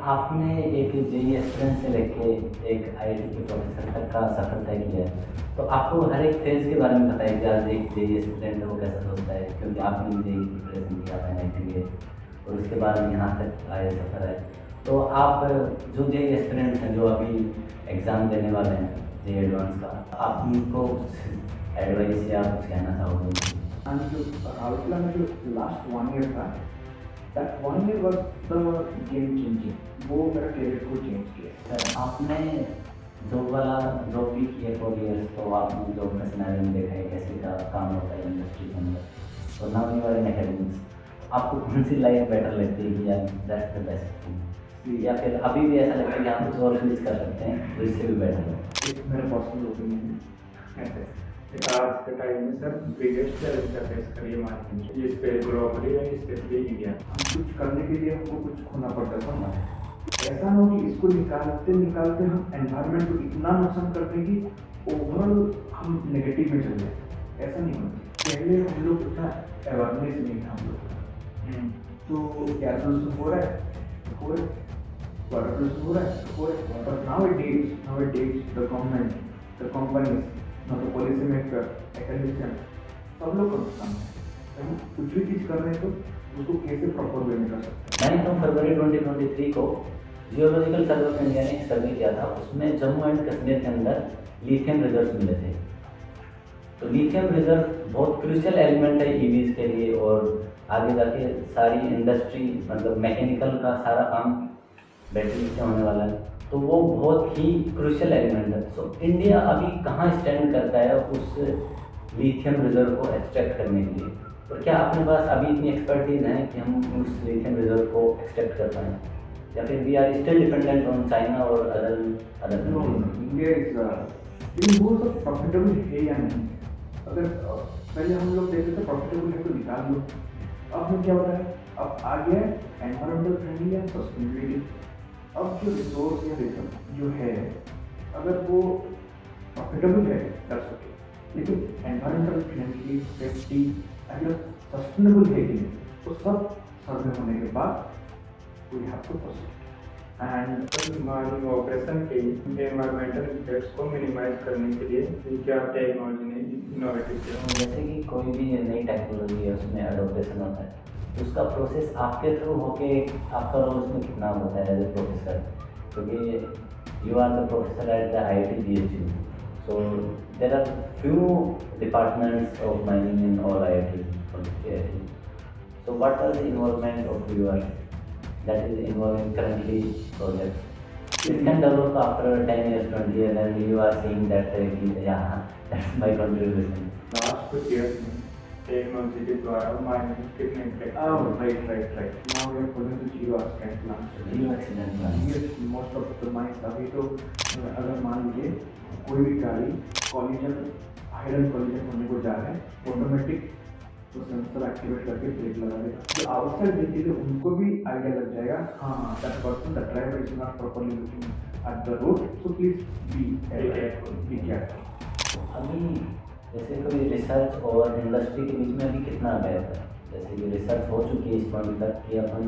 आपने एक JEE aspirant से लेके एक आईआईटी के प्रोफेसर तक का सफ़र तय किया है, तो आपको हर एक फेज़ के बारे में पता है कि आज एक जेईई एस्पिरेंट है वो कैसा सोचता है, क्योंकि आपने भी जेईई की प्रिपरेशन किया था एनआईटी के और उसके बाद में यहाँ तक आए सफ़र है। तो आप जो जेईई एस्पिरेंट्स हैं जो अभी एग्ज़ाम देने वाले हैं जेईई एडवांस का, आप उनको कुछ एडवाइस या कुछ कहना चाहोगे? And जो राउरकेला में जो लास्ट 1 ईयर था, that 1 year was the game changing. वो मेरा करियर को चेंज किया। सर, आपने जॉब भी की है 4 इयर्स, तो आपने जॉब का सिनेरियो में देखा है कैसे का काम होता है इंडस्ट्री के अंदर, और now you are in academics. आपको कौन सी लाइफ बेटर लगती है कि यार दैट्स द बेस्ट थिंग, या फिर अभी भी ऐसा लगता है कि आप कुछ और स्विच कर सकते हैं तो इससे भी बेटर है? एक मेरा पर्सनल ओपिनियन है। आज के टाइम में सर बिगेस्ट चैलेंज का फेस करिए मार्केट में, इस पे ग्लोबली है, स्पेशली इंडिया। कुछ करने के लिए हमको कुछ खोना पड़ता था ना। ऐसा ना हो कि इसको निकालते निकालते हम एनवायरनमेंट को इतना नुकसान कर दें कि ओवरऑल हम नेगेटिव में चल जाए। ऐसा नहीं होना चाहिए। पहले हम लोग इतना अवेयरनेस नहीं था हम लोग, तो एयर पोल्यूशन हो रहा है तो हो रहा है, वाटर पोल्यूशन हो रहा है तो हो रहा है। But now it days the government, the companies, ना तो पॉलिसी मेकर, एकेडमिशियन, सब लोग का नुकसान है। हम कुछ भी चीज़ कर रहे हैं तो उसको कैसे प्रॉपर वे में कर सकते हैं। 9 फरवरी 2023 को जियोलॉजिकल सर्वे ऑफ इंडिया ने एक सर्वे किया था, उसमें जम्मू एंड कश्मीर के अंदर लिथियम रिजर्व मिले थे। तो लिथियम रिजर्व बहुत क्रूशियल एलिमेंट है ईवीज के लिए, और आगे जाके सारी इंडस्ट्री मतलब मैकेनिकल का सारा काम बैटरी से होने वाला है, तो वो बहुत ही क्रूशियल एलिमेंट है। सो इंडिया अभी कहाँ स्टैंड करता है उस लिथियम रिजर्व को एक्सट्रैक्ट करने के लिए, और क्या अपने पास अभी इतनी एक्सपर्टीज है कि हम उस लिथियम रिजर्व को एक्सट्रैक्ट कर पाएँ, या फिर we are still dependent on China और अदर इंडिया इज लेकिन वो सब प्रॉफिटेबल है या नहीं। अगर पहले हम लोग देखते थे प्रॉफिटेबल है तो निकाल लो। अब में क्या होता है, अब आ गया एनवायरमेंटल फ्रेंडली एंड सस्टेनेबिलिटी। अब जो रिसोर्स या रिसर्च जो है, अगर वो प्रॉफिटेबल है कर सके, लेकिन environmental friendly, safety and sustainable है कि नहीं, तो सब सर्वे होने के बाद we have to proceed. And mining operation के एनवायरमेंटल इफेक्ट्स को मिनिमाइज करने के लिए क्या टेक्नोलॉजी ने इनोवेटिव किया? जैसे कि कोई भी नई टेक्नोलॉजी है उसमें अडोप्टेशन होता है, तो उसका प्रोसेस आपके थ्रू होके आपका रोल उसमें कितना होता है एज ए प्रोफेसर, क्योंकि you are the professor at the IIT BHU, so there are few departments of mining in all IIT, so what are the involvement of yours that is involving currently projects? It can develop after 10 years, 20 years, and you are saying that yeah, that's my contribution. Last कुछ years में technology के द्वारा mining कितने effect? Right. Now we are following the zero accident plan. Zero accident plan. Yes, most of the mines अभी तो अगर मान लीजिए कोई भी गाड़ी कॉलिजन, हाइडन कॉलिजन होने को जा रहा है, ऑटोमेटिक तो सेंसर एक्टिवेट करके ब्रेक लगा देगा। जो आउटसाइड व्यक्ति है उनको भी आइडिया लग जाएगा, हाँ that person, the driver is not properly looking at the road, so please be careful. अभी जैसे कोई रिसर्च और इंडस्ट्री के बीच में अभी कितना गैप है? जैसे कि रिसर्च हो चुकी है इस पॉइंट तक कि अपन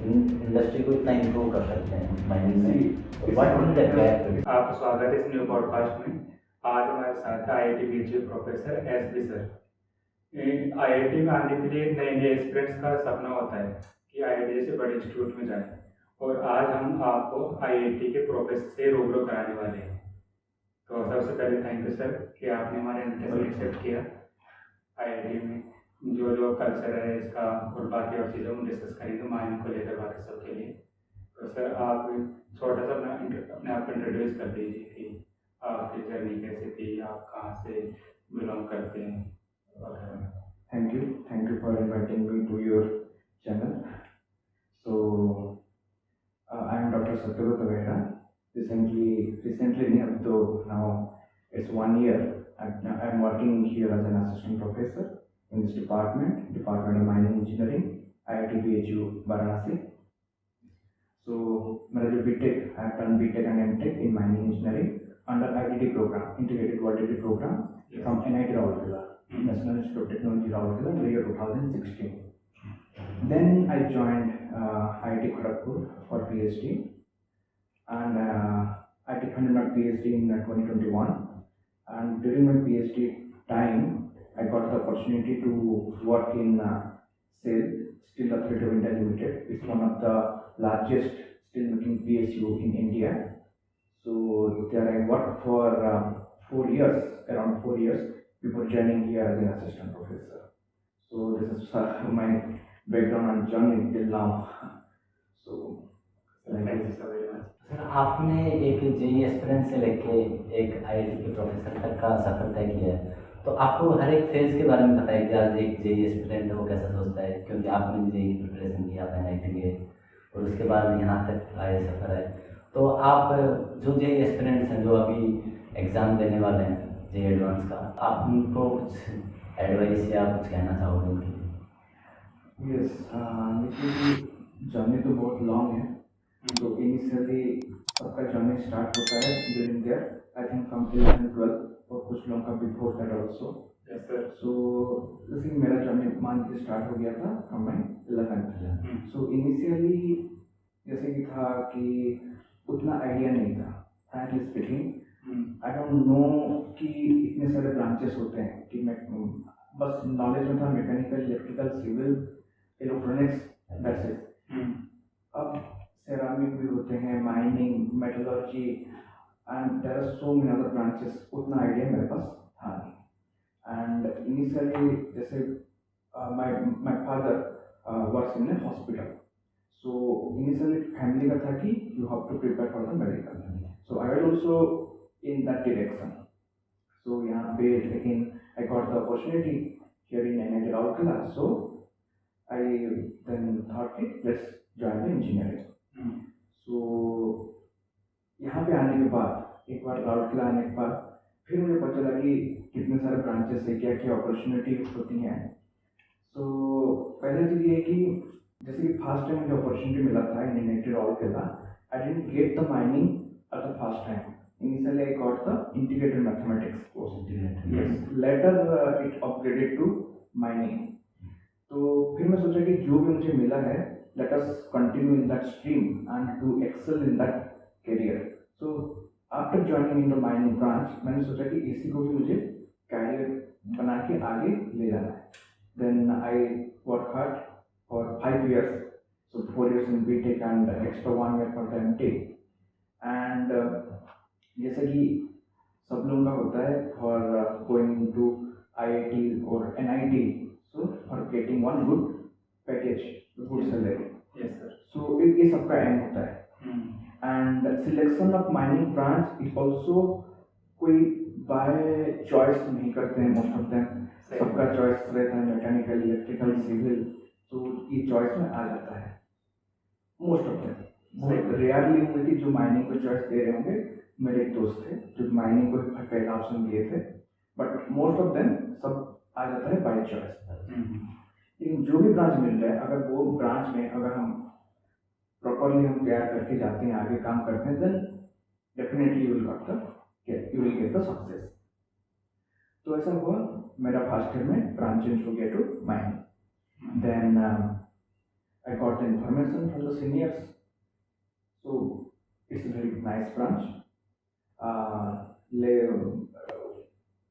इंडस्ट्री को इतना इम्प्रूव कर सकते हैं माइनिंग में, व्हाट इज द गैप? आपका स्वागत है इस न्यू पॉडकास्ट में। आज हमारे साथ है IIT BHU professor SB sir. IIT में आने के लिए नए नए एस्पिरेंट्स का सपना होता है कि आईआईटी जैसे बड़े इंस्टीट्यूट में जाए, और आज हम आपको आईआईटी के प्रोफेसर से रूबरू कराने वाले हैं। तो सबसे पहले थैंक यू सर कि आपने हमारे इन्विटेशन एक्सेप्ट किया। आईआईटी में जो जो कल्चर है इसका और बाकी और चीज़ों हम डिस्कस करेंगे माइनिंग को लेकर बाकी सब के लिए। तो सर आप छोटा सा अपने आप को इंट्रोड्यूस कर दीजिए कि आपकी जर्नी कैसी थी, आप कहाँ से बिलोंग करते हैं। Thank you for inviting me to your channel. So I am Dr. Satyavrat Avera. Recently, though now it's 1 year, I am working here as an assistant professor in this Department of Mining Engineering, IIT BHU Varanasi. So मेरा जो BTech, I have done BTech and MTech in Mining Engineering under ITT program, Integrated Quality Program from NIT Rourkela, National Institute of Technology Rourkela in the year 2016. Then I joined IIT Kharagpur for PhD, and I defended my PhD in 2021. And during my PhD time, I got the opportunity to work in SAIL, Steel Authority of India Limited. It's one of the largest steelmaking PSU in India. So there I worked for 4 years, around 4 years, before joining here as an assistant professor. So this is my background and journey till now. So Thank you so very much. Sir आपने एक JEE aspirant से लेके एक IIT के professor तक का सफर तय किया है, तो आपको हर एक फेज के बारे में पता है कि आज एक जेई एस्पिरेंट वो कैसा सोचता है, क्योंकि आपने भी जेई की प्रिपरेशन की, आप एनआईटी गए और उसके बाद यहाँ तक आए, सफर है। तो आप जो जेई एस्पिरेंट्स हैं जो अभी एग्ज़ाम देने वाले हैं जेई एडवांस का, आप उनको कुछ एडवाइस या कुछ कहना चाहोगे उनके लिए? यस, निखिल जर्नी तो बहुत लॉन्ग है। तो इनिशियली सबका जर्नी स्टार्ट होता है during there, I think from 11-12, और कुछ लोगों का before that also. Yes sir. So जैसे मेरा जर्नी मान के स्टार्ट हो गया था from my 11th। So initially जैसे कि था कि उतना आइडिया नहीं था, frankly speaking. I don't know कि इतने सारे ब्रांचेस होते हैं कि मैं बस नॉलेज में था mechanical, electrical, civil, electronics, that's it. अब सेरामिक भी होते हैं, mining, metallurgy, and there are so many other branches. उतना आइडिया मेरे पास था नहीं। एंड इनिशियली जैसे my father works in a hospital, so initially family का था कि you have to prepare for the medical, so I was also in that direction. So यहाँ पे लेकिन I got the opportunity here in NIT Rourkela, so I then thought कि let's join the engineering। सो यहाँ पे आने के बाद एक बार राउरकेला आने के बाद फिर मुझे पता चला कि कितने सारे ब्रांचेस है, क्या क्या अपॉर्चुनिटी होती हैं। सो पहली चीज़ ये कि जैसे कि फर्स्ट टाइम मुझे अपॉर्चुनिटी मिला था इन NIT Rourkela, I didn't get the mining at the first time. Initially I got the integrated mathematics course, later it upgraded to mining। तो फिर मैं सोचा कि जो भी मुझे मिला है, let us continue in that stream and to excel in that career। So after joining into mining branch, मैंने सोचा कि इसी को भी मुझे कैरियर बना के आगे ले जाना है। Then I work hard for 5 years, so 4 years in BTech and extra 1 year for the MTech। and जैसे कि सब लोगों का होता है फॉर गोइंग टू IIT और NIT, so for getting one good package, good salary. Yes sir. So ये सबका एम होता है। And selection of mining branch is also कोई बाय चॉइस नहीं करते हैं मोस्ट ऑफ देम, सबका चॉइस रहता है मैकेनिकल, इलेक्ट्रिकल, सिविल। तो ये चॉइस में आ जाता है मोस्ट ऑफ देम। बहुत रेयरली होंगे कि जो माइनिंग को चॉइस दे रहे होंगे। मेरे एक दोस्त थे जो माइनिंग को पहला ऑप्शन दिए थे, बट मोस्ट ऑफ देम सब आ जाता है बाय चॉइस। लेकिन जो भी ब्रांच मिल रहा है, अगर वो ब्रांच में अगर हम प्रॉपरली हम तैयार करके जाते हैं, आगे काम करते हैं, then definitely you will get the success. तो ऐसा हुआ, मेरा फर्स्ट ईयर में ब्रांच चेंज हो गया to mining. Then I got the information from the seniors, so it's a very nice branch.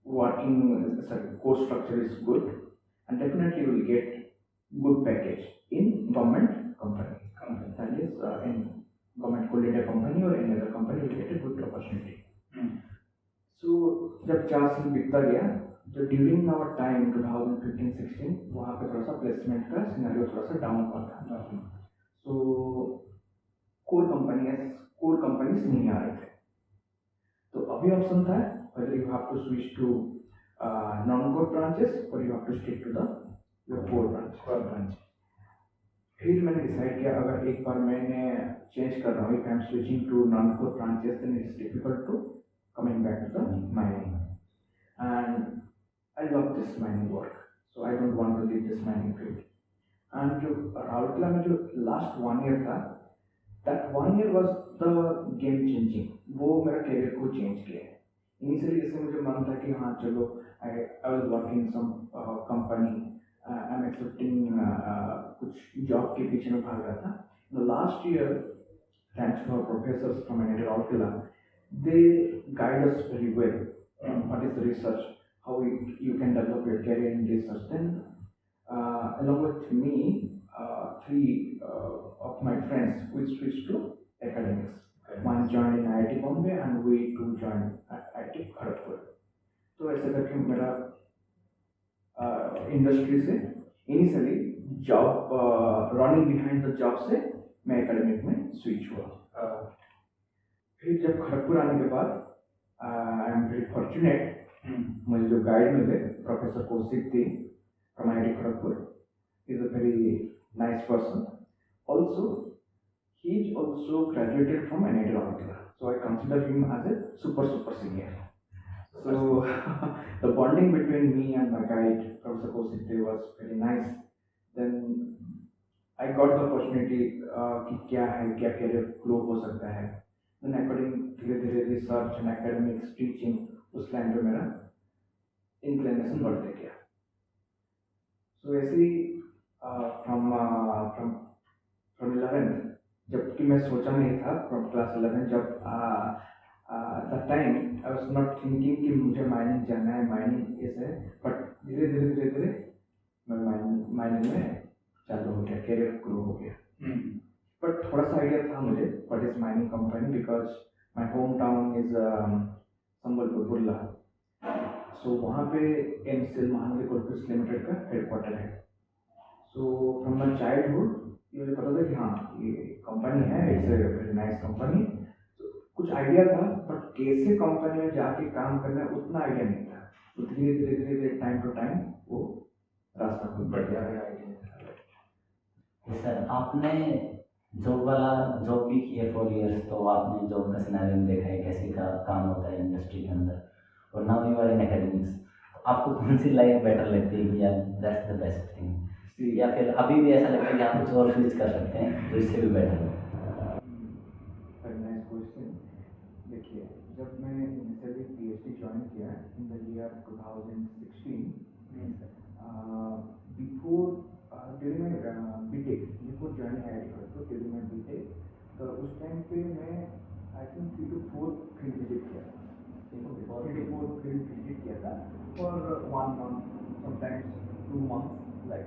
Working course structure is good, and definitely will get good package in government company, that is in government collated company or any other company will get a good opportunity। So जब 4 साल बीतता गया, जो during our time 2015-16 वहाँ पे थोड़ा सा placement का सिनेरियो थोड़ा सा डाउन हुआ था। सो कोर कंपनीज नहीं आ रहे थे। तो अभी ऑप्शन था whether you have to switch to non-core branches or you have to stick to your core branch। फिर मैंने डिसाइड किया अगर एक बार मैंने चेंज कर रहा हूँ, if I am switching to non-core branches, then it's difficult to coming back to the mining, and I love this mining work, so I don't want to leave this mining field। and जो राउरकेला में जो last 1 year था, that 1 year was the game changing। वो मेरा career को change किया। Initially जैसे मुझे मन था कि हाँ चलो, I was working some company I am accepting कुछ जॉब के पीछे में भाग रहा था. The last year, thanks to our professors from NIT Rourkela, they guide us very well. What is the research? How you can develop your career in research. Then, along with me, three of my friends, we switched to academics. One joined in IIT Bombay and we two joined at IIT Kharagpur. तो ऐसे करके मेरा industry से initially job running behind the job से मैं academic में switch हुआ. फिर जब खड़गपुर आने के बाद आई एम वेरी फॉर्चुनेट, मुझे जो गाइड मिले प्रोफेसर कौशिक थे from IIT Kharagpur, is a very nice person. Also he is also graduated from NIT Rourkela, so I consider him as a super senior. So the bonding between me and my guide Professor Koushik was very nice. Then I got the opportunity कि क्या है, क्या career grow हो सकता है. Then according धीरे धीरे research and academics teaching उस line पे मेरा inclination बढ़ते गया. So ऐसे ही from 11th, जबकि मैं सोचा नहीं था from class 11 जब at that time I was not thinking कि मुझे माइनिंग जाना है, माइनिंग ऐसे, बट धीरे धीरे मैं माइनिंग में चालू हो गया, करियर ग्रो हो गया. बट थोड़ा सा आइडिया था मुझे what is mining company, because my home town is Sambalpur Burla. So वहाँ पे MCL महानदी कॉर्पोरेशन लिमिटेड का हेडक्वार्टर है. सो फ्रॉम माई चाइल्डहुड मुझे पता था कि हाँ ये कंपनी है, it's a very nice company. कुछ आइडिया था, बट कैसे कंपनी में जाके काम करना है उतना आइडिया नहीं था. तो धीरे धीरे टाइम टू टाइम वो रास्ता खुद बढ़ गया है आइडिया. सर आपने जॉब भी की है 4 इयर्स, तो आपने जॉब का सिनेरियो में देखा है कैसे का काम होता है इंडस्ट्री के अंदर, और now you are in academics. आपको कौन सी लाइफ बेटर लगती है कि यार दैट्स द बेस्ट थिंग, या फिर अभी भी ऐसा लगता है कि आप कुछ और स्विच कर सकते हैं जो इससे भी बेटर हो? Nice question. देखिए, जब मैंने इनिशियली PhD ज्वाइन किया in the year 2016, before during my BTech, before joining IIT Kharagpur, during my BTech, तो उस टाइम पे मैं I think 3 to 4 field visit किया था. 3 to 4 फील्ड विजिट किया था for 1 month, sometimes 2 months like.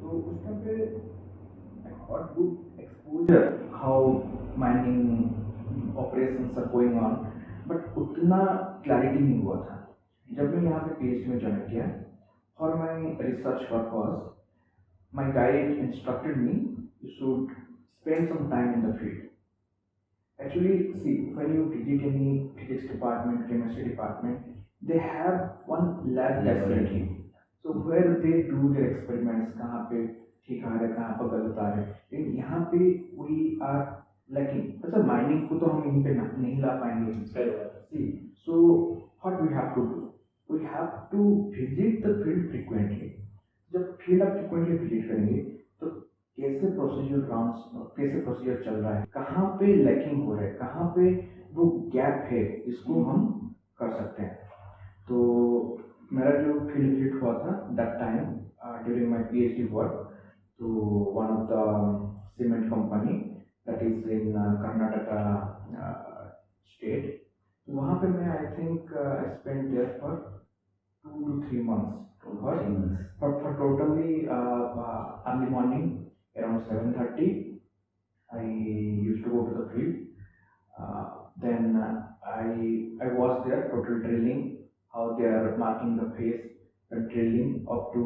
तो उस टाइम पे I got good exposure how mining operations are going on, but उतना क्लैरिटी नहीं हुआ था. जब मैं यहाँ पे PhD में ज्वाइन किया, for my research purpose, my guide instructed me you should spend some time in the field. Actually, see, when you visit any physics department, chemistry department, they have one lab facility. So where they do their experiments, कहाँ पे ठीक आ रहा है, कहाँ पर गलत आ रहा है. लेकिन यहाँ पे we are lacking. अच्छा, माइनिंग को तो हम यहीं पे नहीं ला पाएंगे. See, so what we have to do? We have to visit the field frequently. जब फील्ड आप frequently visit करेंगे तो कैसे प्रोसीजर चल रहा है, कहाँ पे लैकिंग हो रहा है, कहाँ पे वो गैप है, इसको हम कर सकते हैं. तो मेरा जो फील्ड विजिट हुआ था that time during my PhD work to one of the cement company that is in Karnataka state. वहाँ पे मैं I think I spent there for 2 to 3 months. For totally early morning around 7:30 I used to go to the field. Then I was there total drilling, how they are marking the phase, the drilling up to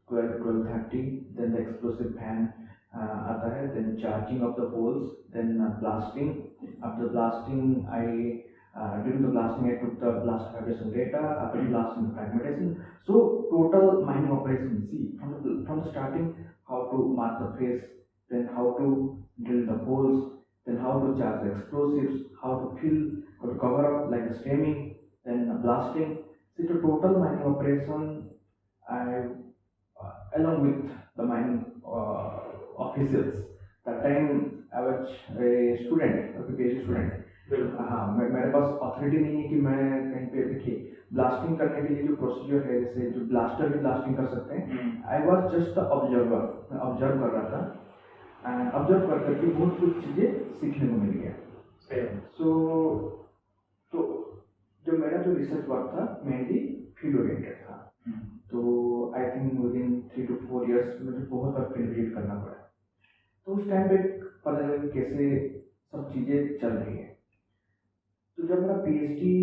12:30. Then the explosive fan आता है, then charging of the holes, then blasting. After blasting, during the blasting I took the blast vibration data. After blasting, the fragmentation. So total mining operation. See, from the starting, how to mark the phase, then how to drill the holes, then how to charge the explosives, how to fill, how to cover up like the stemming, then blasting. So the total mining operation, along with the mining officials. That time I was a student, a PhD student. बिल्कुल। हाँ मेरे पास authority नहीं है कि मैं कहीं पे देखिए ब्लास्टिंग करने के लिए जो प्रोसीजर है जैसे जो ब्लास्टर भी ब्लास्टिंग कर सकते हैं। I was just the observer, मैं ऑब्जर्व कर रहा था एंड ऑब्जर्व कर करके बहुत कुछ चीज़ें सीखने को मिल गया। सेम। सो तो जो मेरा जो रिसर्च वर्क था मेनली फील्ड ओरिएंटेड था। तो I think with in 3 to 4 years मुझे बहुत बार फील्ड विजिट करना पड़ा। तो उस टाइम पे पता चला कि कैसे सब चीज़ें चल रही है। तो जब मेरा पीएचडी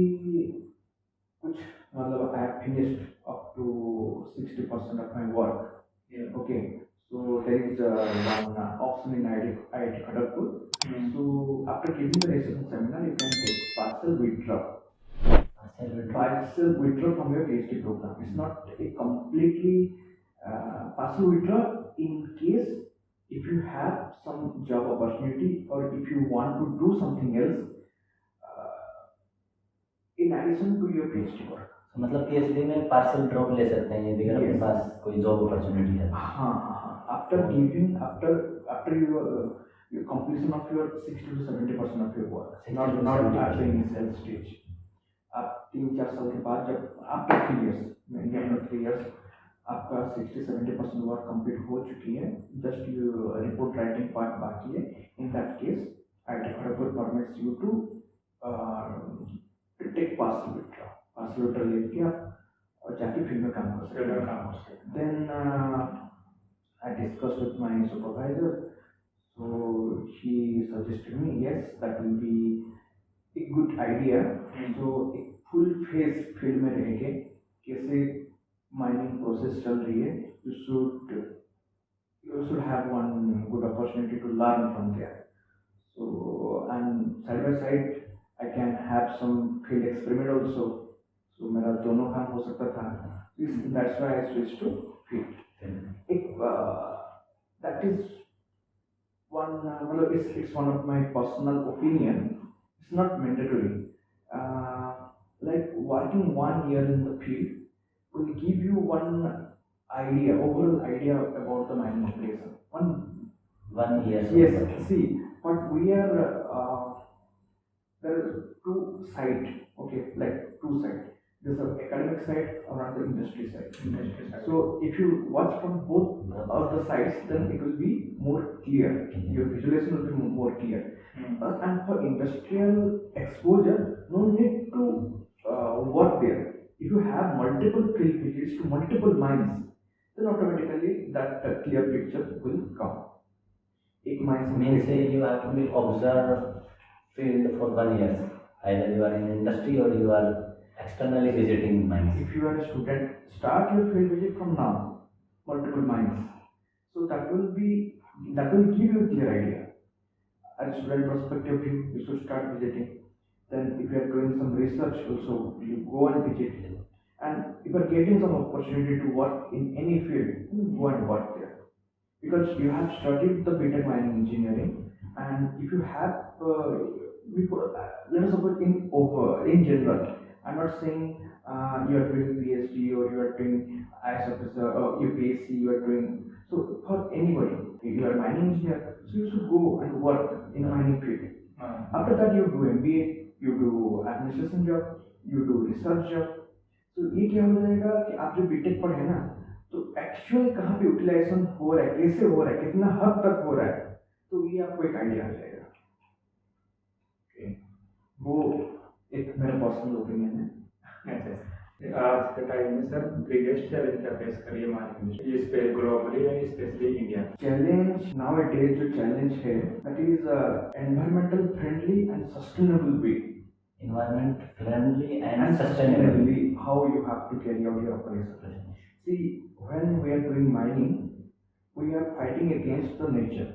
कुछ मतलब I have finished up to 60% of my work. Yeah. Okay, so there is one option in IIT Kharagpur. So after giving the registration seminar, you can take partial withdrawal. Partial withdrawal from your PhD program. It's not a completely partial withdrawal in case if you have some job opportunity or if you want to do something else in addition to your PhD work. मतलब PhD में partial drop ले सकते हैं यदि अगर अपने Yes. पास कोई job opportunity है। हाँ after giving after your completion of your 60 to 70% of your work, 60 not to not 70%. at the initial stage. आप 3-4 साल के बाद जब after 3 years mainly after 3 years आपका 60-70% वर्क कंप्लीट हो चुकी है, just you report writing part बाकी है। In that case IIT Kharagpur permits you to take partial withdraw. Partial withdraw लेके आप और जाके फील्ड में काम कर सकते फील्ड में हैं। काम कर सकते हैं। Then I discussed with my supervisor, so he suggested me, yes, that will be a good idea. So एक full phase फील्ड में रह के कैसे माइनिंग प्रोसेस चल रही है, you should have one good opportunity to learn from there. So and side by side I can have some field experiment also. So मेरा दोनों काम हो सकता था। That's why I switched to field. That is one it's one of my personal opinion. It's not mandatory. Like working 1 year in the field will give you one overall idea about the mining operation. 1 year? Yes, see, but we are there are two sides. Okay, like two sides. There's an academic side or the industry side. So if you watch from both of the sides, then it will be more clear. Your visualization will be more clear. And for industrial exposure, no need to work there. If you have multiple field visits to multiple mines, then automatically that clear picture will come. Ek mine Means you have to be observe field for 1 year. Either you are in industry or you are externally visiting mines. If you are a student, start your field visit from now, multiple mines. So that will give you a clear idea. As a student perspective, you should start visiting. Then if you are doing some research also, you go and visit. And if you are getting some opportunity to work in any field, go and work there. Because you have studied the BTech mining engineering, and if you have, let us suppose in general, I'm not saying you are doing PhD or you are doing IS officer or UPSC, you are doing, so for anybody, if you are a mining engineer, so you should go and work in a mining field. After that you do MBA, you do administration job, you do research job. तो ये क्या हो जाएगा कि आप जो BTech पढ़े ना, तो एक्चुअल कहाँ पे यूटिलाइजेशन हो रहा है, कैसे हो रहा है, कितना हद तक हो रहा है, तो ये आपको एक आइडिया आ जाएगा। वो एक मेरा पर्सनल ओपिनियन है। आज के टाइम में सर बिगेस्ट चैलेंज क्या फेस करिए माइनिंग इंडस्ट्री, इस पे ग्लोबली या स्पेशली इंडिया? चैलेंज नाउ ए डेज जो चैलेंज है that is environmental friendly and sustainable way. Environment friendly and And sustainable. sustainably how you have to carry out your operation. See, when we are doing mining, we are fighting against the nature.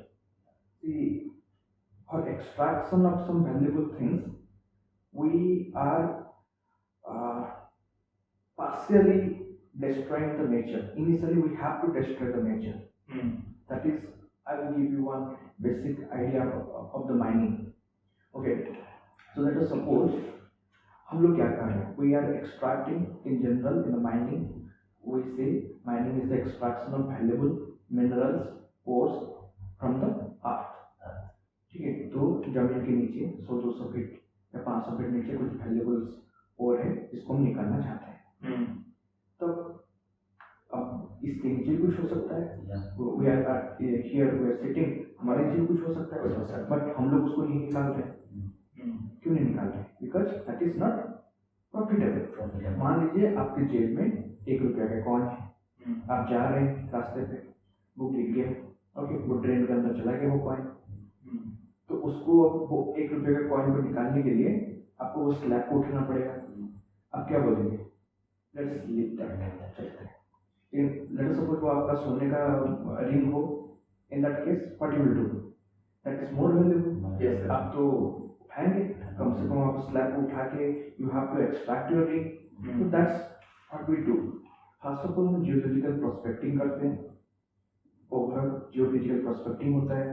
See, for extraction of some valuable things, we are partially destroying the nature. Initially, we have to destroy the nature. That is, I will give you one basic idea of the mining. Okay, so let us suppose हम लोग क्या कर रहे हैं? We are extracting in general in the mining. We say mining is the extraction of valuable minerals, ores from the earth. ठीक है, तो जमीन के नीचे 100-200 फीट या 500 फीट नीचे कुछ वैल्यूबल्स और है जिसको हम निकालना चाहते हैं, तब अब इसके नीचे भी कुछ हो सकता है, we are here we are sitting, हमारे नीचे भी कुछ हो सकता है, बट हम लोग उसको नहीं निकाल रहे हैं। क्यों नहीं निकाल रहे? Because that is not profitable. मान लीजिए आपके जेब में 1 रुपया का कॉइन है, आप जा रहे हैं रास्ते पे, वो गिर गया, ओके, वो ड्रेन के अंदर चला गया वो कॉइन, तो उसको वो 1 रुपये का कॉइन को निकालने के लिए आपको वो स्लैब को उठाना पड़ेगा। आप क्या बोलेंगे? लेट्स लीव दैट, चलते हैं। लेट्स सपोज वो आपका सोने का रिंग हो, इन that case what you will do? That is more valuable. आप तो उठाएंगे, कम से कम आप स्लैब को उठा के you have to extract your ring, so that's what we do. First of all हम जियोलॉजिकल प्रोस्पेक्टिंग करते हैं, ओवरऑल जियोलॉजिकल प्रोस्पेक्टिंग होता है,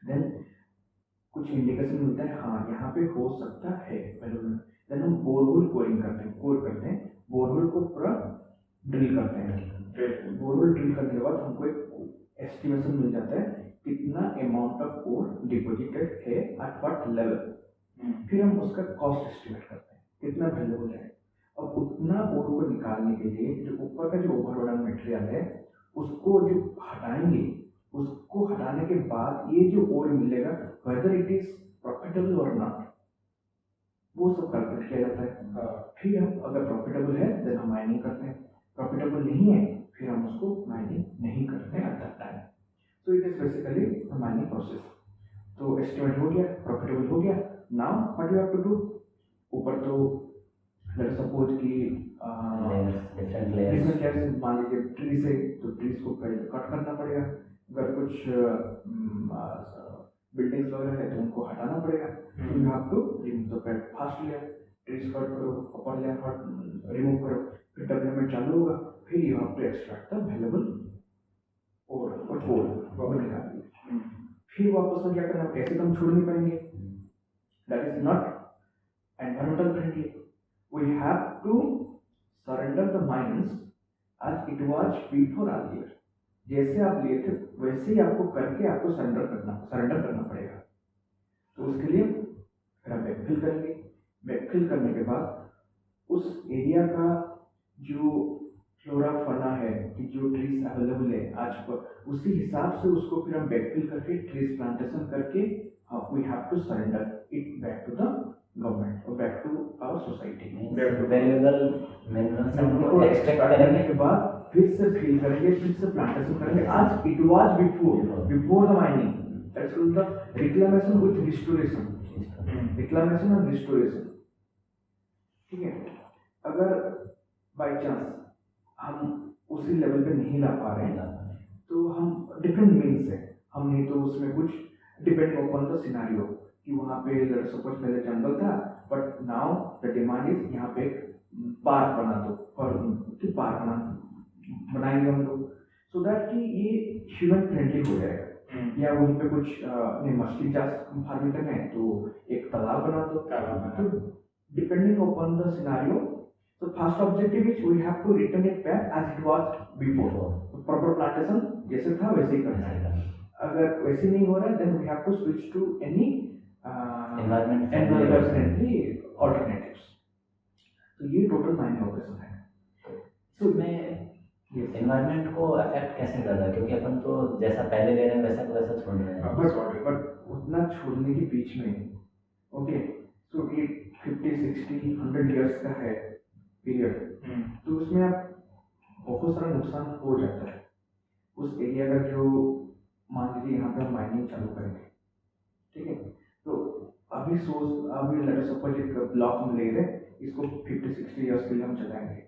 देन कुछ इंडिकेशन मिलता है, हाँ यहाँ पे हो सकता है, देन हम बोरहोल कोरिंग करते हैं, बोरहोल को पूरा ड्रिल करते हैं। बोरहोल ड्रिल करने के बाद हमको एक एस्टिमेशन मिल जाता है कितना अमाउंट ऑफ ओर डिपॉजिटेड है एट व्हाट लेवल, फिर हम उसका कॉस्ट एस्टिमेट करते हैं कितना वैल्यूएबल है। अब उतना ओर को निकालने के लिए जो ऊपर का जो ओवरलोड मटेरियल है उसको जो हटाएंगे, उसको हटाने के बाद ये जो ओर मिलेगा वेदर इट इज प्रॉफिटेबल और नॉट, वो सब कैलकुलेट किया जाता है। फिर हम अगर प्रॉफिटेबल है देन हम माइनिंग करते हैं, प्रॉफिटेबल नहीं है फिर हम उसको माइनिंग नहीं करते एट दैट टाइम। तो it is basically the mining process. तो एस्टिमेट हो गया, प्रॉफिटेबल हो गया, now what you have to do? ऊपर तो लेट्स सपोज कि डिफरेंट डिफरेंट लेयर्स, लेयर्स, मान लीजिए ट्रीज है तो ट्रीज को पहले कट करना पड़ेगा, अगर कुछ बिल्डिंग्स वगैरह है तो उनको हटाना पड़ेगा, तो you have to remove the first layer, trees cut करो, अपर लेयर रिमूव करो, फिर डेवलपमेंट चालू होगा, फिर you have to extract the valuable और गोल्ड निकालिए। फिर वापस में क्या करना, ऐसे तो हम छोड़ नहीं पाएंगे, that is not environmental friendly. We have to surrender the mines as it was before earlier. जैसे आप लिए थे वैसे ही आपको करके आपको सरेंडर करना पड़ेगा। तो उसके लिए फिर आप बैकफिल करेंगे, बैकफिल करने के बाद उस एरिया का जो फ्लोरा फना है कि जो ट्रीज अवेलेबल है आज पर, उसी हिसाब से उसको फिर हम बैकफिल करके ट्रीज प्लांटेशन करके we have to surrender it back to the government और back to our society. Valuable minerals हमको एक्सट्रैक्ट करेंगे के बाद फिर से फिल करेंगे, फिर से प्लांटेशन करेंगे। आज it was before the mining, that's called the reclamation with restoration, reclamation and restoration. ठीक है, अगर बाय चांस हम उसी लेवल पे नहीं ला पा रहे हैं तो हम डिफरेंट मीन्स है, हम नहीं तो उसमें कुछ डिपेंड अपॉन द सिनेरियो कि वहाँ पे लेट्स सपोज पहले जंगल था but now the demand is यहाँ पे पार्क बना दो, और कि पार्क बनाएंगे हम लोग सो दैट कि ये ह्यूमन फ्रेंडली हो जाएगा। या वहीं पे कुछ मछली चाष फार्मिंग करना है तो एक तालाब बना दो, तो depending upon the scenario. So first objective is we have to return it back as it was before. Proper plantation जैसे था वैसे ही करना है। अगर वैसे नहीं हो रहा है then we have to switch to any environment friendly alternatives. तो ये टोटल माइनिंग ऑपरेशन है। तो मैं एनवायरनमेंट को अफेक्ट कैसे कर रहा है, क्योंकि अपन तो जैसा पहले ले रहे हैं वैसा को वैसा छोड़ रहे हैं, बट उतना छोड़ने के बीच में ओके तो ये 50, 60, 100 इयर्स का है पीरियड, तो उसमें आप बहुत सारा नुकसान हो जाता है उस एरिया का। जो मान लीजिए यहाँ पे हम माइनिंग चालू करेंगे, ठीक है, तो अभी लेट्स सपोज एक ब्लॉक हम ले रहे हैं, इसको 50-60 इयर्स के लिए हम चलाएंगे।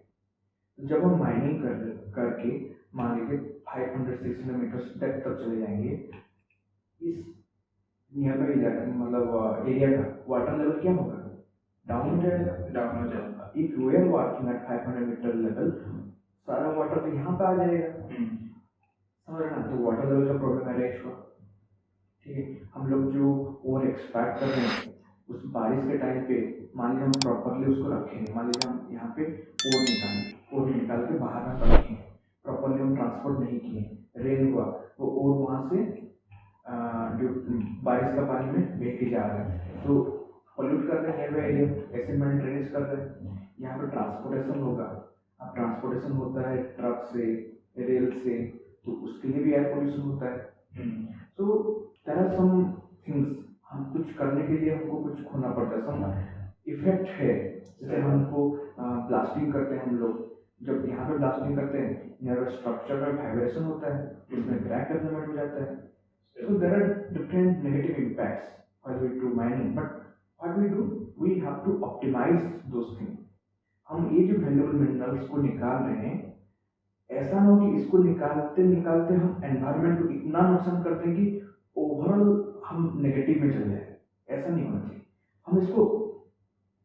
जब हम माइनिंग करके मान लीजिए 500-600 मीटर डेप्थ तक चले जाएंगे, इस नियर बाई इलाका मतलब एरिया का वाटर लेवल क्या होगा? डाउन हो जाएगा। If we are working at 500 meter level, सारा वाटर तो यहाँ पे आ जाएगा, समझ रहे ना? तो वाटर लेवल का प्रॉब्लम है इसका। ठीक है, हम लोग जो ओवर एक्सट्रैक्ट कर रहे हैं उस बारिश के टाइम पे मान लीजिए हम प्रॉपरली उसको रखेंगे, मान लीजिए हम यहाँ पे ओर निकाल के बाहर में रखें, प्रॉपरली हम ट्रांसपोर्ट नहीं किए, रेन हुआ वो ओर वहाँ से जो बारिश का पानी में बह के जा रहा है, तो पोल्यूट कर रहे हैं एरिया, एसिड माइनिंग ड्रेनेज कर रहे हैं। यहाँ पे ट्रांसपोर्टेशन होगा, अब ट्रांसपोर्टेशन होता है ट्रक से, रेल से, तो उसके लिए भी एयर पोल्यूशन होता है। So there are some things, हम कुछ करने के लिए हमको कुछ खोना पड़ता है, सम इफेक्ट है। जैसे हमको ब्लास्टिंग करते हैं हम लोग, जब यहाँ पे ब्लास्टिंग करते हैं यहाँ पे स्ट्रक्चर में वाइब्रेशन होता है, उसमें क्रैक डेवलपमेंट हो जाता है। So there are different negative impacts while we do mining, but what we do, we have to optimize those things. हम ये जो वैल्यूएबल मिनरल्स को निकाल रहे हैं, ऐसा ना हो कि इसको निकालते निकालते हम एनवायरनमेंट को इतना नुकसान कर दें कि ओवरऑल हम नेगेटिव में चले जाए। ऐसा नहीं होना चाहिए। हम इसको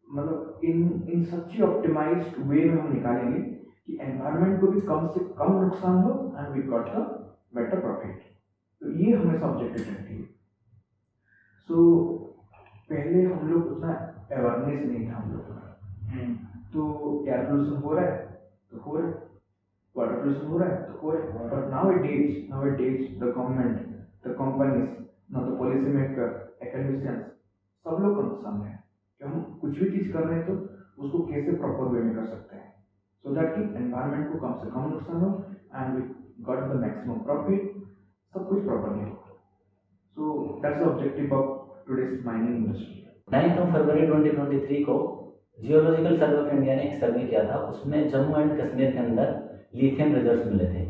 मतलब इन सच ऑप्टिमाइज्ड वे में हम निकालेंगे कि एनवायरनमेंट को भी कम से कम नुकसान हो and we got the better profit. तो ये हमेशा ऑब्जेक्टिव रहती है। सो पहले हम लोग उतना अवेयरनेस नहीं था हम लोग का, तो एयर पोल्यूशन हो रहा है तो हो रहा है, वाटर पोल्यूशन हो रहा है तो हो रहा है। But now it days the government, the companies, now the policy maker, academicians, सब लोग का नुकसान है कि हम कुछ भी चीज़ कर रहे हैं तो उसको कैसे प्रॉपर वे में कर सकते हैं, सो दैट कि एनवायरनमेंट को कम से कम नुकसान हो and we got the maximum profit, सब कुछ प्रॉपरली हो। So that's the objective of today's mining industry. 9 फरवरी 2023 को जियोलॉजिकल सर्वे ऑफ इंडिया ने एक सर्वे किया था, उसमें जम्मू एंड कश्मीर के अंदर लिथियम रिजर्व्स मिले थे।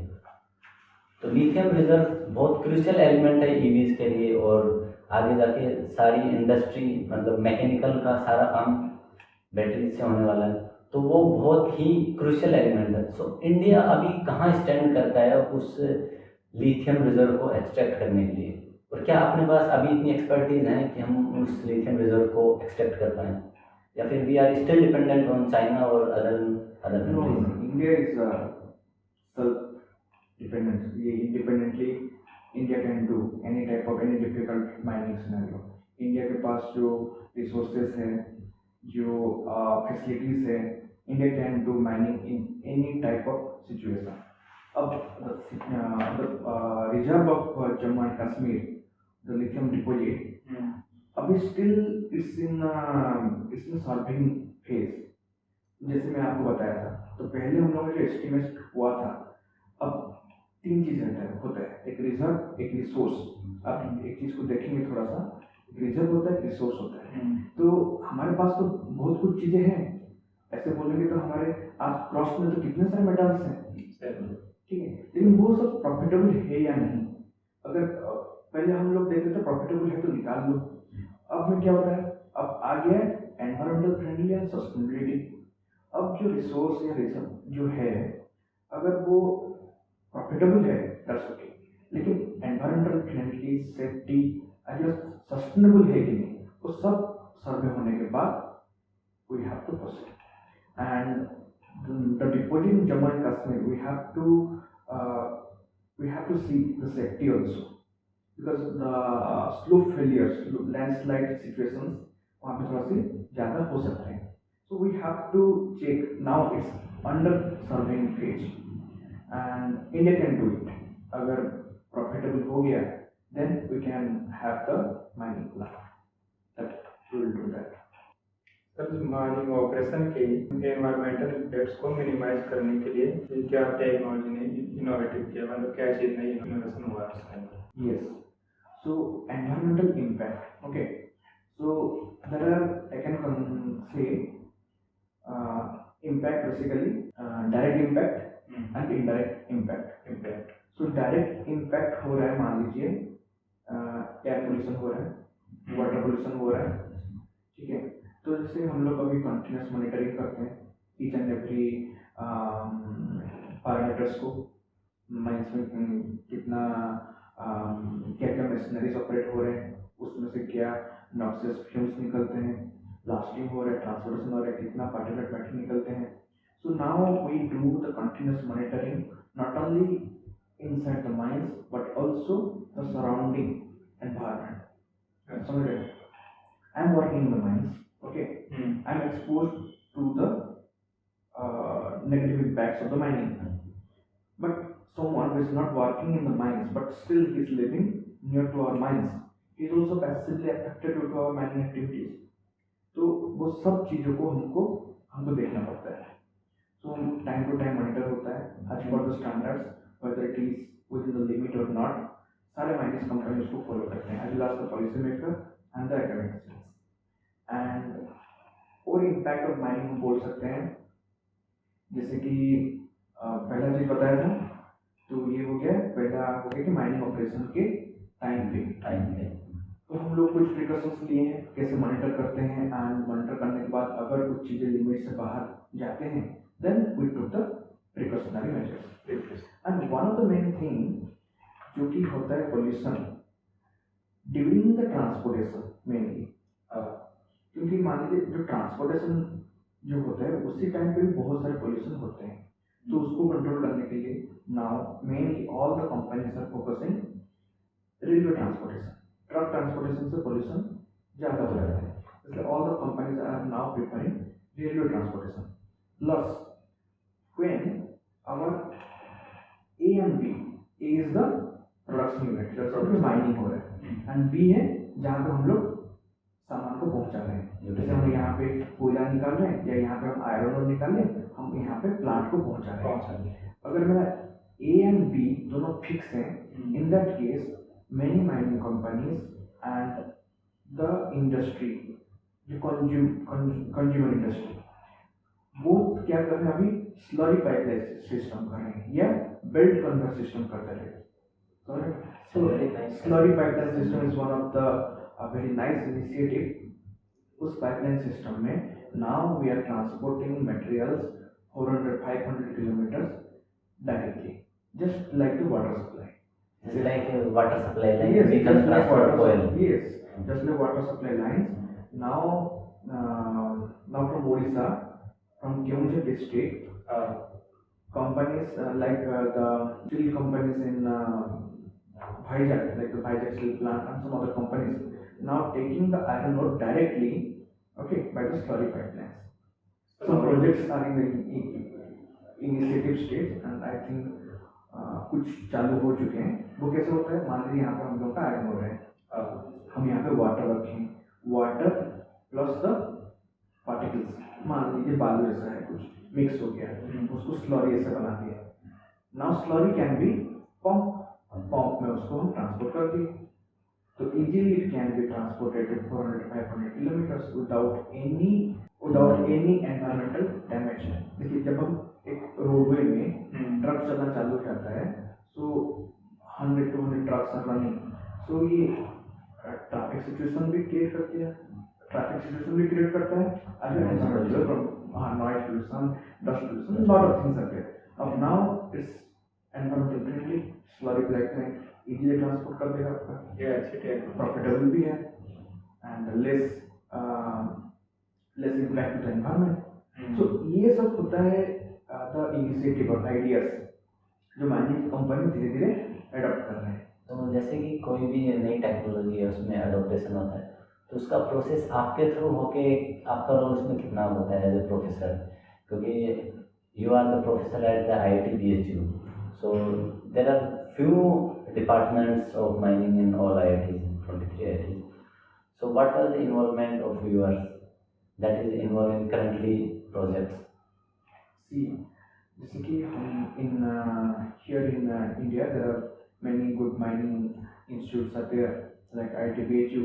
तो लिथियम रिजर्व बहुत क्रूशियल एलिमेंट है ईवीज के लिए, और आगे जाके सारी इंडस्ट्री मतलब मैकेनिकल का सारा काम बैटरी से होने वाला है, तो वो बहुत ही क्रूशियल एलिमेंट है। सो इंडिया अभी कहाँ स्टैंड करता है उस लिथियम रिजर्व को एक्सट्रैक्ट करने के लिए, और क्या अपने पास अभी इतनी एक्सपर्टीज है कि हम उस लिथियम रिजर्व को एक्सट्रैक्ट कर पाएँ, या फिर we are still dependent on China और other countries? India is self dependent. ये independently India can do any type of any difficult mining scenario. India के पास जो रिसोर्सेज है, जो फैसिलिटीज है, India can do mining in any type of situation. अब the reserve of Jammu and Kashmir, the lithium deposit, अभी still it's in solving phase. जैसे मैं आपको बताया था, तो पहले हम लोगों का जो एस्टिमेट हुआ था, अब 3 चीज़ होता है, एक रिजर्व, एक रिसोर्स। आप एक चीज़ को देखेंगे थोड़ा सा, एक रिजर्व होता है, एक रिसोर्स होता है। तो हमारे पास तो बहुत कुछ चीज़ें हैं, ऐसे बोलेंगे तो हमारे आज क्रॉस में तो कितने सारे मेटल्स हैं, ठीक है, लेकिन वो सब प्रॉफिटेबल है या नहीं। अगर पहले हम लोग देखते थे प्रॉफिटेबल है तो निकाल लो, अब में क्या होता है, अब आ गया एनवायरमेंटल फ्रेंडली एंड सस्टेनेबिलिटी। अब जो रिसोर्स या रिजर्व जो है, अगर वो प्रॉफिटेबल है दैट्स ओके, लेकिन एनवायरमेंटल फ्रेंडली, सेफ्टी अगर सस्टेनेबल है कि नहीं, वो सब सर्वे होने के बाद we have to proceed. And the deposit in Jammu and Kashmir, we have to see the safety also, because the slow failures, landslide situations वहाँ पे थोड़ा सी ज़्यादा हो सकते हैं। So we have to check. Now it's under surveying phase and India can do it. अगर profitable हो गया, then we can have the mining plan. That we will do that. Sir, mining operation के environmental impacts को minimise करने के लिए क्या technology ने इनोवेटिव किया, मतलब क्या चीज़ नई इनोवेशन हुआ है उसके अंदर? Yes. So environmental impact. Okay. So there are, I can say, impact basically direct impact and indirect impact. So direct impact हो रहा है, मान लीजिए एयर पोल्यूशन हो रहा है, वाटर पोल्यूशन हो रहा है, ठीक है। तो जैसे हम लोग अभी कंटिन्यूस मॉनिटरिंग करते हैं ईच एंड एवरी पैरामीटर्स को, माइंस में कितना क्या क्या मशीनरीज ऑपरेट हो रहे हैं, उसमें से क्या नॉक्सियस फ्यूम्स निकलते हैं, ब्लास्टिंग हो रहा है, ट्रांसपोर्टेशन हो रहा है, कितना पार्टिकुलेट मैटर निकलते हैं। So now we do the continuous monitoring not only inside the mines but also the surrounding environment. समझ रहे? I am working in the mines, okay, I am expose to the negative impacts of the mining, but someone who is not working in the mines but still he is living near to our mines, he is also passively affected due to our mining activities. तो वो सब चीज़ों को हमको हमको देखना पड़ता है। तो हम टाइम टू टाइम मॉनिटर होता है as per the standards whether it is with in the limit और नॉट। सारे माइनिंग कंपनी उसको फॉलो करते हैं as well as the policy maker and the academics. And और इम्पैक्ट ऑफ माइनिंग हम बोल सकते हैं, जैसे कि पहला चीज़ बताया था, तो ये हो गया, पहला हो गया कि माइनिंग ऑपरेशन के टाइम पे तो हम लोग कुछ प्रिकॉशंस लिए हैं, कैसे मॉनिटर करते हैं, एंड मॉनिटर करने के बाद अगर कुछ चीज़ें लिमिट से बाहर जाते हैं then we took the precautionary measures. And one of the main thing जो कि होता है pollution during the transportation mainly, क्योंकि मान लीजिए जो ट्रांसपोर्टेशन जो होता है उसी टाइम पे भी बहुत सारे पोल्यूशन होते हैं, तो उसको कंट्रोल करने के लिए now mainly all the companies are focusing railway transportation. Truck transportation से पोल्यूशन ज़्यादा हो जाता है, इसलिए all the companies are now preferring railway transportation. Plus when our A and B, A is the production unit जैसे mining हो रहा है, एंड बी है जहाँ पे हम लोग सामान को पहुंचा रहे हैं। जैसे हम यहाँ पे कोयला निकाल रहे हैं या यहाँ पे हम आयरन और निकाल रहे हैं, हम यहाँ पे प्लांट को पहुंचा रहे हैं। अगर मेरा ए एंड बी दोनों फिक्स हैं, इन that case many mining companies and the industry जो कंज्यूमर इंडस्ट्री वो क्या कर रहे हैं, अभी स्लरी पाइपलाइन सिस्टम कर रहे हैं या बेल्ट कन्वेयर सिस्टम करते रहे। So slurry pipeline system is one of the very nice initiative। उस pipeline system में now we are transporting materials 400-500 kilometers directly, just like the water supply. Just like water supply line, Yes, we can just like transport water. oil. Yes, just like water supply lines. Now from Odisha, from Keonjhar district, companies like the steel companies in Vizag, like the Vizag steel plant and some other companies, now taking the iron ore directly, okay, by the slurry pipelines. Some projects are in the initiative stage, and I think कुछ चालू हो चुके हैं। वो कैसे होता है, मान लीजिए यहाँ पे हम लोग का आयरन ore है, हम यहाँ पे वाटर रखें, वाटर प्लस द पार्टिकल्स, मान लीजिए बालू ऐसा है कुछ मिक्स हो गया, उसको स्लरी ऐसे बना दिया। Now slurry can be pump में उसको हम ट्रांसपोर्ट कर दिए, तो easily it can be transported 400-500 kilometres without any environmental damage. देखिए जब हम एक रोडवे में ट्रक चलना चालू करता है, so 100-200 trucks are running, so ये ट्रैफिक सिचुएशन भी क्रिएट करती है, noise pollution, dust pollution, lot of things are there. अब now it's environmental friendly, slurry pipeline easily transport कर देगा आपका, प्रॉफिटेबल भी है and less impact to the environment. So ये सब होता है द इनिशिएटिव और आइडियाज जो माइनिंग कंपनी धीरे धीरे एडॉप्ट कर रहे हैं। तो जैसे कि कोई भी नई टेक्नोलॉजी है उसमें एडोप्टेशन होता है, तो उसका प्रोसेस आपके थ्रू होके आपका रोल उसमें कितना होता है एज ए प्रोफेसर, क्योंकि you are the professor at the IIT BHU, so there are few departments of mining in all IITs, 23 IITs. So what was the involvement of yours that is involved in currently projects? See, जैसे कि हम here in India there are many good mining institutes are there, like IIT BHU,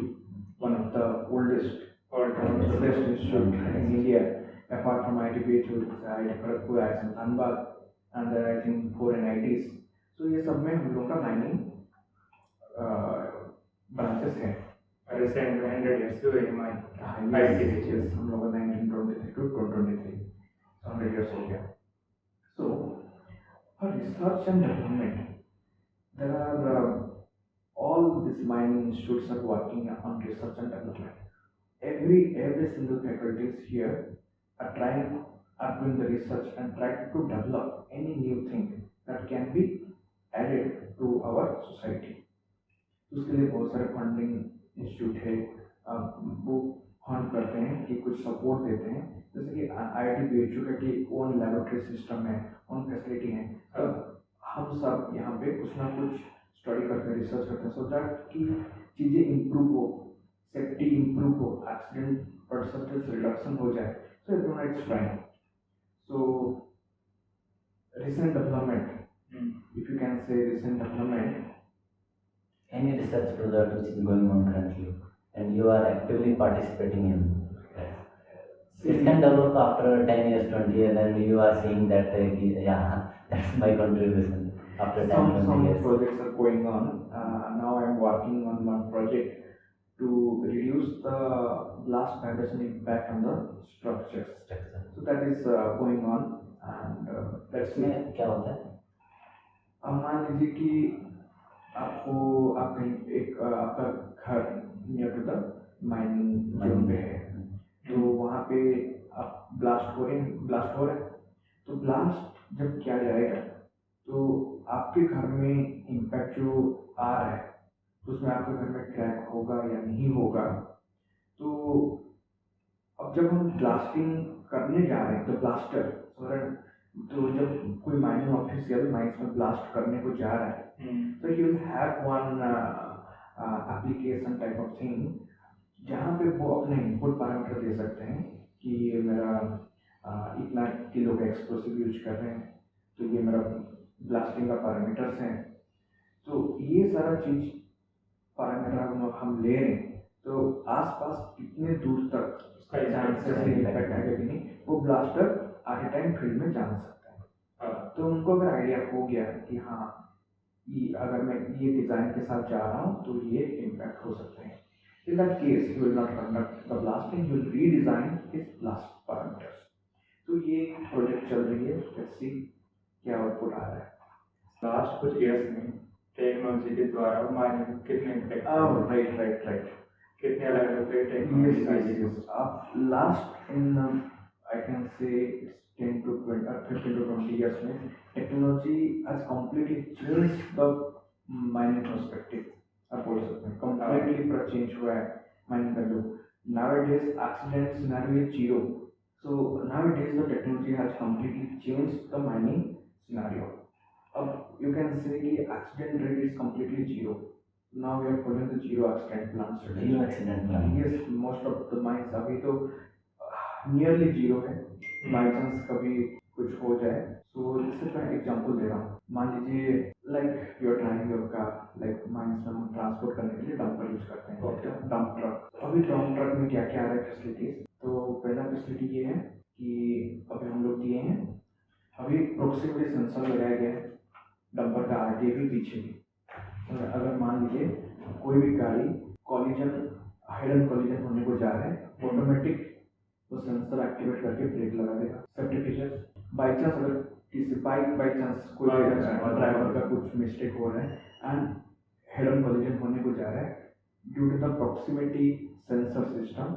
one of the oldest or the best institute in India. Apart from IIT BHU, IIT Kharagpur, IIM Dhanbad, and there are I think 4 NITs. So ये सब में हम लोग का mining branches है। Recent 100 years हुए IIT हम लोग का 1923 to 2023, 100 years हो गया। So for research and development, there are all these mining institutes are working on research and development. Every single faculties here are doing the research and trying to develop any new thing that can be added to our society. उसके लिए बहुत सारे funding institute है, वो fund करते हैं कि कुछ सपोर्ट देते हैं, जैसे कि IIT BHU का कि ओन लेबोरेटरी सिस्टम है, ओन फैसिलिटी है। तो हम सब यहाँ पे कुछ ना कुछ स्टडी करते हैं, रिसर्च करते हैं, सो दैट कि चीज़ें इम्प्रूव हो, सेफ्टी इम्प्रूव हो, एक्सीडेंट परसेंटेज रिडक्शन हो जाए, so everyone is trying. So recent development, if you can say recent development, Any research project which is going on currently and you are actively participating in that. It can develop after 10 years, 20 years, and you are seeing that, yeah, that's my contribution after 10, some 20 years. projects are going on. Now I'm working on one project to reduce the blast vibration impact on the structures. So that is going on, and that's me. इसमें क्या होता है? अब मान लीजिए कि आपको आप कहीं एक आपका घर near to the mining zone पे है, तो वहाँ पे आप ब्लास्ट हो रहे हैं, तो ब्लास्ट जब किया जाएगा तो आपके घर में इम्पैक्ट जो आ रहा है तो उसमें आपके घर में क्रैक होगा या नहीं होगा। तो अब जब हम ब्लास्टिंग करने जा रहे हैं तो ब्लास्टर तो जब कोई माइनिंग ऑफिशियल माइंस में ब्लास्ट करने को जा रहा है तो you will have one application type of thing जहाँ पे वो अपने इनपुट पैरामीटर दे सकते हैं कि ये मेरा इतना किलो का एक्सप्लोसिव यूज कर रहे हैं, तो ये मेरा ब्लास्टिंग का पैरामीटर्स हैं। तो ये सारा चीज़ पैरामीटर हम ले रहे हैं, तो आसपास कितने दूर तक चांसेस इम्पैक्ट आएगा कि नहीं, वो blaster at a time field में जान सकता है। तो उनको अगर आइडिया हो गया कि हाँ ये अगर मैं ये डिज़ाइन के साथ जा रहा हूँ तो ये इम्पैक्ट हो सकते हैं, in that case he will not conduct the blasting, he will redesign his blast parameters. तो ये प्रोजेक्ट चल रही है, let's see क्या आउटपुट आ रहा है। लास्ट कुछ ईयर्स में टेक्नोलॉजी के द्वारा माइनिंग कितने इम्पैक्ट राइट कितने अलग अलग टेक्नोलॉजी आई है। अब last in I can say 10 to 15 to 20 years में technology has completely changed the mining perspective। आप बोल सकते हैं completely पूरा चेंज हुआ है माइनिंग का जो nowadays accident scenario is zero, so nowadays the technology has completely changed the mining scenario। अब you can say कि accident rate is completely zero, now we are following the zero accident plan strategy। Zero accident plan। yes, most of the mines अभी तो nearly zero है, by chance कभी कुछ हो जाए। सो इससे मैं एग्जांपल दे रहा हूँ, मान लीजिए like you are driving your car, like mines में हम ट्रांसपोर्ट करने के लिए डंपर यूज करते हैं, डंप ट्रक। अभी डंप ट्रक में क्या क्या आ रहा है फैसिलिटीज, तो पहला फैसिलिटी ये है कि अभी हम लोग दिए हैं, अभी प्रोक्सिमिटी सेंसर लगाया गया है डंपर का आगे भी पीछे भी। अगर मान लीजिए कोई भी गाड़ी कॉलिजन हेड एंड कॉलिजन होने को जा रहा है, ऑटोमेटिक वो सेंसर एक्टिवेट करके ब्रेक लगा देगा। सेफ्टी फीचर्स, बाई चांस अगर किसी बाई चांस कोई ड्राइवर का कुछ मिस्टेक हो रहा है एंड हेड ऑन कॉलिजन होने को जा रहा है, due to the proximity sensor system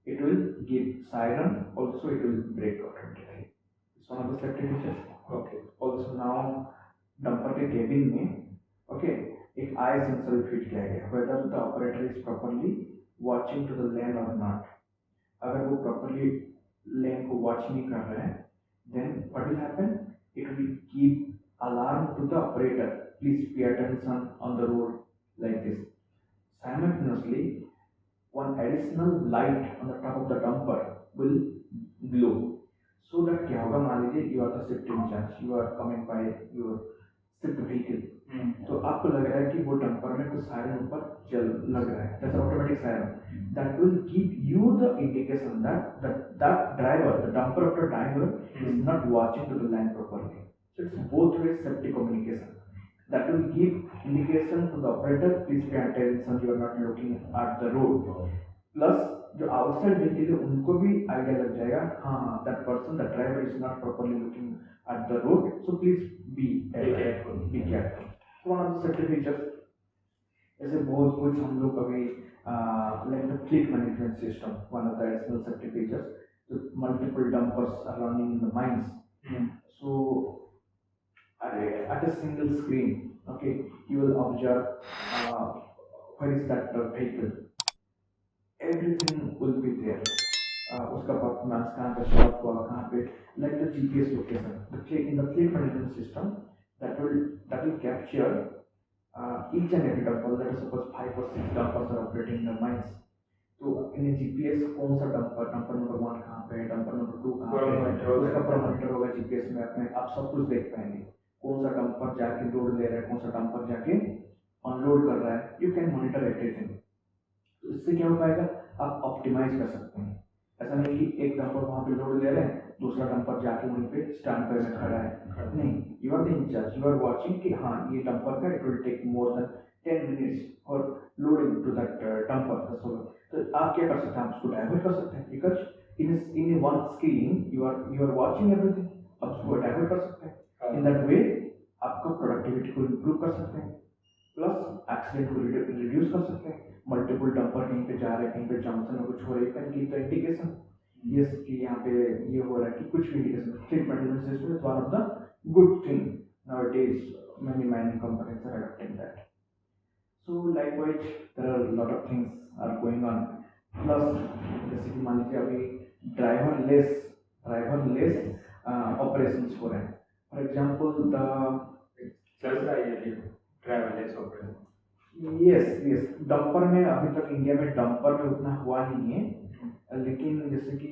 it will give siren, also it will brake automatically. It's one of the safety features. Okay, also now dumper के केबिन में ओके एक eye sensor fit किया गया, whether the operator is properly watching to the land और not. अगर वो properly लेन को watch नहीं कर रहे हैं, then what will happen, it will keep alarm to the operator, please pay attention on the road like this. Simultaneously one additional light on the top of the dumper will glow, so that क्या होगा, मान लीजिए you are the shift incharge, you are coming by your shift vehicle, तो आपको लग रहा है कि वो डंपर में कुछ सायरन ऊपर चल लग रहा है, that's automatic siren, that will give you the indication that that driver, the dumper of the driver is not watching to the land properly. So it's both ways safety communication. That will give indication to the operator, please pay attention, you are not looking at the road. Plus जो outside vehicle है उनको भी idea लग जाएगा, हाँ that person the driver is not properly looking at the road, so please be careful. One of the safety features ऐसे बहुत कुछ हम लोग अभी like the fleet management system, one of the additional safety features, the multiple dumpers are running in the mines. So at a single screen, okay, you will observe where is that vehicle, everything will be there, उसका performance कहाँ पे stop हुआ, कहाँ पे, like the GPS location, in the fleet management system that will capture each and every dumper, let us suppose 5 or 6 dumpers are operating in the mines, तो इन्हें GPS कौन सा डंपर डंपर नंबर 1 कहाँ पे है, डंपर नंबर 2 कहाँ पे Parameter है, होगा। उसका पैरामीटर होगा जीपीएस में, अपने आप सब कुछ देख पाएंगे। कौन सा डंपर जाके लोड ले रहा है, कौन सा डंपर जाके अनलोड कर रहा है, यू कैन मॉनिटर एवरीथिंग। तो इससे क्या हो पाएगा, आप ऑप्टिमाइज कर सकते हैं। ऐसा नहीं कि एक डंपर वहाँ पे लोड ले रहे हैं, दूसरा डंपर जाके वहीं पे स्टैंड पे में खड़ा है, नहीं, you are the incharge, you are watching कि हाँ ये डंपर का it will take more than 10 minutes for loading to that dumper. तो आप क्या कर सकते हैं, आप उसको डाइवर्ट कर सकते हैं, because in one screen you are watching everything, आप उसको डाइवर्ट कर सकते हैं। इन दैट वे आपका प्रोडक्टिविटी को इम्प्रूव कर सकते हैं, प्लस एक्सीडेंट को रिड्यूस कर सकते हैं। मल्टीपल डंपर कहीं पे जा रहे हैं, कहीं पे जंक्शन में कुछ हो रही है, की तो इंडिकेशन यस कि यहाँ पे ये हो रहा है, कि कुछ भी indication, fleet management system is one of the good thing nowadays, many mining companies are adopting that. So likewise there are a lot of things are going on, plus जैसे कि मान लीजिए अभी ड्राइवरलेस ऑपरेशंस हो रहे हैं। For example the चल रहा है ये ड्राइवरलेस ऑपरेशन। यस डंपर में अभी तक इंडिया में डंपर में उतना हुआ नहीं है, लेकिन जैसे कि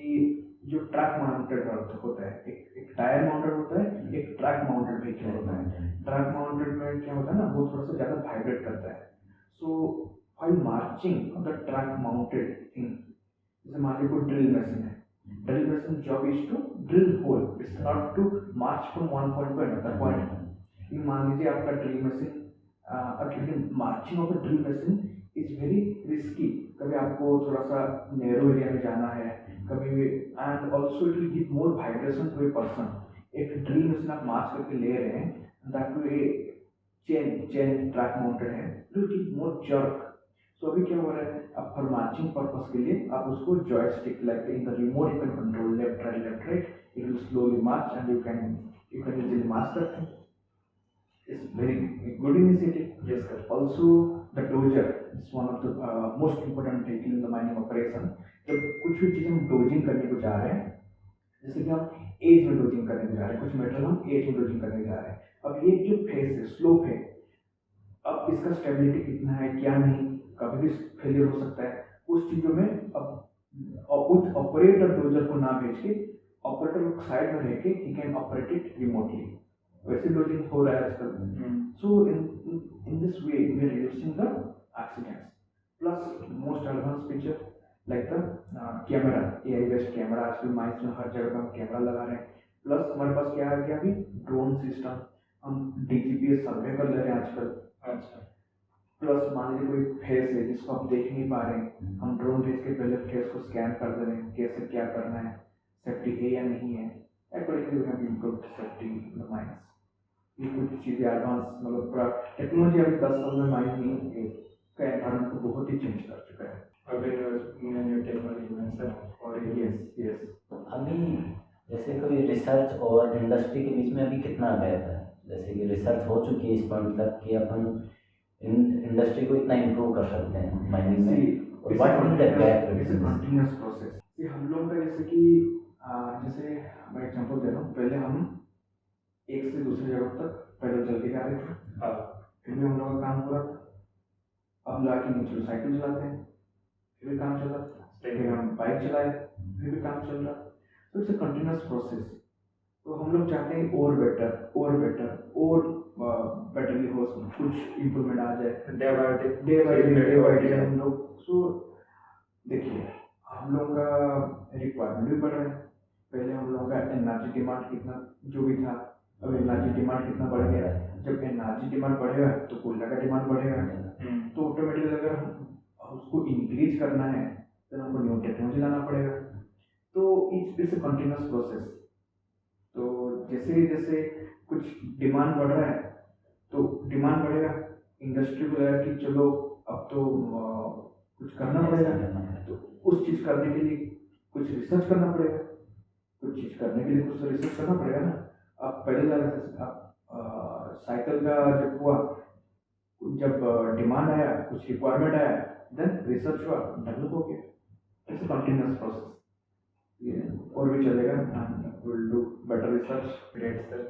जो ट्रक माउंटेड होता है, एक टायर माउंटेड होता है, एक ट्रक माउंटेड व्हीकल होता है। ट्रक माउंटेड में क्या होता है ना, वो थोड़ा सा ज़्यादा वाइब्रेट करता है। So while marching of the truck mounted thing, जैसे मान लीजिए कोई ड्रिल मशीन है, drill machine job is to drill hole, it's not to march from one point to another point. ये मान लीजिए आपका ड्रिल मशीन, लेकिन marching of a drill machine is very risky. कभी आपको थोड़ा सा नैरो एरिया में जाना है, कभी, and also it will give more vibration to a person. एक ड्रिल मशीन आप मार्च करके ले रहे हैं, that to a chain track mounted है, it will give more jerk. So अभी क्या हो रहा है, अब फॉर मार्चिंग पर्पस के लिए आप उसको joystick like in the remote you can control left right, it will slowly March and you can easily March that thing. It's very good initiative. Yes sir. Also the dozer is one of the most important vehicle in the mining operation. जब कुछ भी चीज़ हम dosing करने को जा रहे हैं, जैसे कि हम एज में डोजिंग करने को जा रहे हैं, कुछ मेटल हम एज में डोजिंग करने जा रहे हैं, अब ये जो फेस है, स्लोप है, अब इसका स्टेबिलिटी कितना है क्या नहीं, कभी भी फेलियर हो सकता है। उस चीज़ों में अब ऑपरेटर डोजर को ना भेज के ऑपरेटर साइड में रह के ही कैन ऑपरेट इट रिमोटली, वैसे डोजिंग हो रहा है आजकल। So in this way we are reducing the accidents, plus most advance feature like the camera, AI based camera, आजकल माइंस में हर जगह हम कैमरा लगा रहे हैं। प्लस हमारे पास क्या आ गया अभी, ड्रोन सिस्टम, हम DGPS सर्वे कर ले रहे हैं आजकल। अच्छा। प्लस मान लीजिए कोई फेस है जिसको आप देख नहीं पा रहे हैं, हम ड्रोन भेज के पहले फेस को स्कैन कर दे रहे हैं, कैसे क्या करना है, सेफ्टी है या नहीं है, accordingly we have improved safety in the mines. ये कुछ चीज़ें एडवांस, मतलब पूरा टेक्नोलॉजी अभी 10 साल में माइनिंग का एनवायरनमेंट को बहुत ही चेंज कर चुका है। अभी न्यू टेक्नोलॉजी में सर, और यस अभी जैसे कोई रिसर्च और इंडस्ट्री के बीच में अभी कितना गैप है, जैसे कि रिसर्च हो चुकी है इस पॉइंट तक कि अब हम इंडस्ट्री को इतना इम्प्रूव कर सकते हैं माइनिंग में, और what is the gap? It's a continuous process. ये हम लोग का जैसे कि जैसे मैं एग्जांपल दे रहा हूँ, पहले हम एक से दूसरी जगह तक पैदल चल के जा रहे थे, फिर भी हम लोग का काम हो रहा था। अब लाके नीचे साइकिल चलाते हैं, फिर भी काम चल रहा था, फिर हम बाइक चलाए, फिर भी काम चल रहा। तो इट्स अ कंटिन्यूस प्रोसेस। तो हम लोग चाहते हैं और बेटरली हो, कुछ इम्प्रूवमेंट आ जाए डे बाय डे हम लोग। सो देखिए हम लोग का रिक्वायरमेंट भी बढ़ रहा है। पहले हम लोगों का एनर्जी डिमांड कितना जो भी था, अब एनर्जी डिमांड कितना बढ़ गया है। जब एनर्जी डिमांड बढ़ेगा तो कोयला का डिमांड बढ़ेगा, तो ऑटोमेटिकली अगर हम उसको इंक्रीज करना है तो हमको न्यू टेक्नोलॉजी लाना पड़ेगा। तो इट्स अ कंटिन्यूस प्रोसेस। तो जैसे जैसे कुछ डिमांड बढ़ रहा है तो डिमांड बढ़ेगा, इंडस्ट्री को लगा कि चलो अब तो कुछ करना पड़ेगा, तो उस चीज़ करने के लिए कुछ रिसर्च करना पड़ेगा, कुछ चीज़ करने के लिए कुछ तो रिसर्च करना पड़ेगा ना। अब पहले आप साइकिल का जब हुआ, जब डिमांड आया, कुछ रिक्वायरमेंट आया, देन रिसर्च हुआ, डेवलप हो गया। इट्स अ कंटिन्यूस प्रोसेस, और भी चलेगा, and will do better research. Great sir.